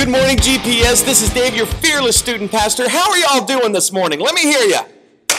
Good morning, GPS. This is Dave, your fearless student pastor. How are y'all doing this morning? Let me hear you.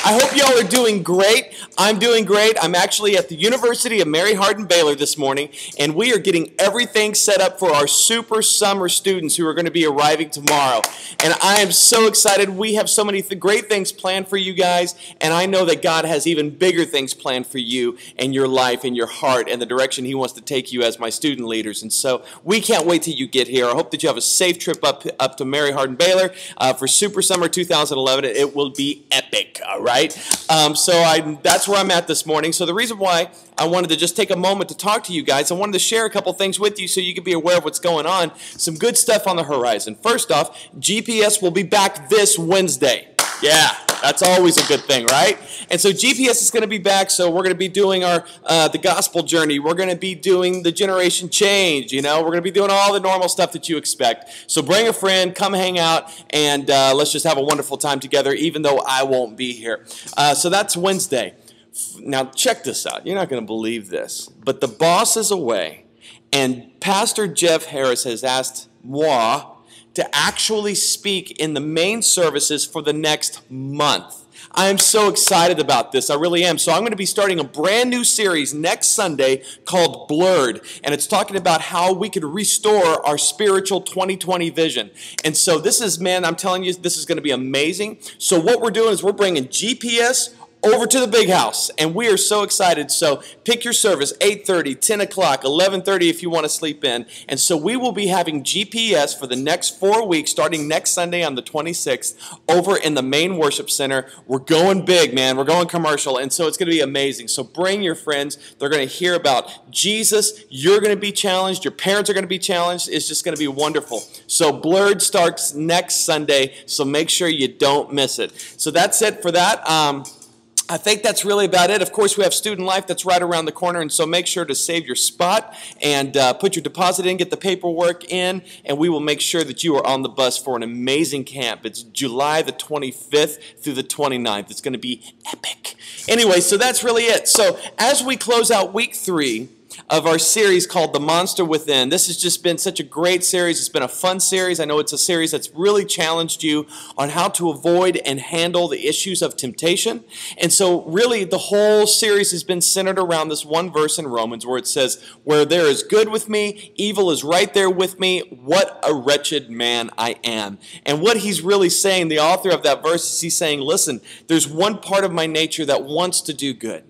I hope y'all are doing great. I'm doing great. I'm actually at the University of Mary Hardin-Baylor this morning, and we are getting everything set up for our super summer students who are going to be arriving tomorrow. And I am so excited. We have so many great things planned for you guys, and I know that God has even bigger things planned for you and your life and your heart and the direction He wants to take you as my student leaders. And so we can't wait till you get here. I hope that you have a safe trip up to Mary Hardin-Baylor for Super Summer 2011. It will be epic, all right? That's where I'm at this morning. So the reason why I wanted to just take a moment to talk to you guys, I wanted to share a couple things with you so you can be aware of what's going on. Some good stuff on the horizon. First off, GPS will be back this Wednesday. Yeah, that's always a good thing, right? And so GPS is going to be back, so we're going to be doing our the gospel journey. We're going to be doing the generation change, you know. We're going to be doing all the normal stuff that you expect. So bring a friend, come hang out, and let's just have a wonderful time together, even though I won't be here. So that's Wednesday. Now, check this out. You're not going to believe this, but the boss is away, and Pastor Jeff Harris has asked moi to actually speak in the main services for the next month. I am so excited about this. I really am. So I'm going to be starting a brand new series next Sunday called Blurred. And it's talking about how we could restore our spiritual 2020 vision. And so this is, man, I'm telling you, this is going to be amazing. So what we're doing is we're bringing GPS over to the big house, and we are so excited. So pick your service, 8:30, 10 o'clock, 11:30 if you want to sleep in. And so we will be having GPS for the next 4 weeks, starting next Sunday on the 26th, over in the main worship center. We're going big, man. We're going commercial, and so it's going to be amazing. So bring your friends. They're going to hear about Jesus. You're going to be challenged. Your parents are going to be challenged. It's just going to be wonderful. So Blurred starts next Sunday, so make sure you don't miss it. So that's it for that. I think that's really about it. Of course, we have Student Life that's right around the corner, and so make sure to save your spot and put your deposit in, get the paperwork in, and we will make sure that you are on the bus for an amazing camp. It's July the 25th through the 29th. It's going to be epic. Anyway, so that's really it. So as we close out week 3 of our series called The Monster Within. This has just been such a great series. It's been a fun series. I know it's a series that's really challenged you on how to avoid and handle the issues of temptation. And so really the whole series has been centered around this one verse in Romans where it says, "Where there is good with me, evil is right there with me. What a wretched man I am." And what he's really saying, the author of that verse, is he's saying, listen, there's one part of my nature that wants to do good.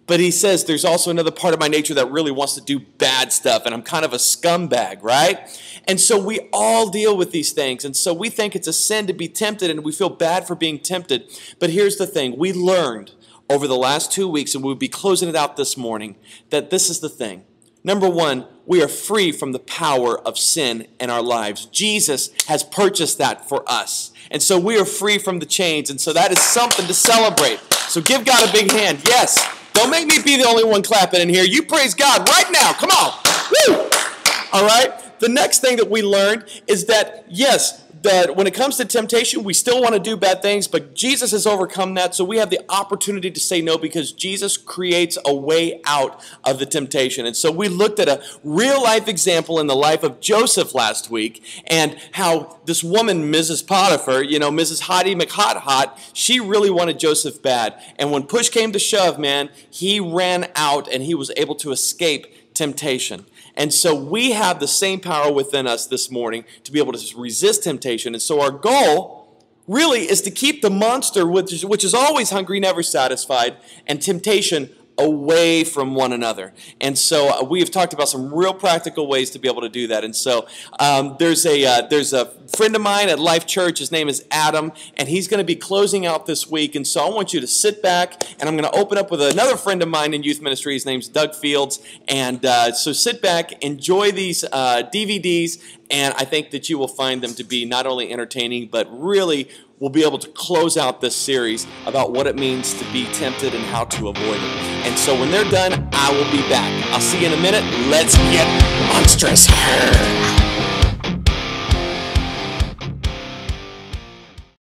But he says there's also another part of my nature that really wants to do bad stuff, and I'm kind of a scumbag, right? And so we all deal with these things, and so we think it's a sin to be tempted, and we feel bad for being tempted. But here's the thing. We learned over the last 2 weeks, and we'll be closing it out this morning, that this is the thing. Number one, we are free from the power of sin in our lives. Jesus has purchased that for us. And so we are free from the chains, and so that is something to celebrate. So give God a big hand. Yes. Don't make me be the only one clapping in here. You praise God right now. Come on. Woo! All right? The next thing that we learned is that, yes, that when it comes to temptation, we still want to do bad things, but Jesus has overcome that, so we have the opportunity to say no because Jesus creates a way out of the temptation. And so we looked at a real-life example in the life of Joseph last week and how this woman, Mrs. Potiphar, you know, Mrs. Hottie McHot, she really wanted Joseph bad. And when push came to shove, man, he ran out and he was able to escape temptation. And so we have the same power within us this morning to be able to resist temptation. And so our goal really is to keep the monster, which is always hungry, never satisfied, and temptation away from one another. And so we have talked about some real practical ways to be able to do that. And so there's a friend of mine at Life Church. His name is Adam, and he's going to be closing out this week. And so I want you to sit back, and I'm going to open up with another friend of mine in youth ministry. His name's Doug Fields. And so sit back, enjoy these DVDs, and I think that you will find them to be not only entertaining, but really will be able to close out this series about what it means to be tempted and how to avoid it. And so when they're done, I will be back. I'll see you in a minute. Let's get monstrous.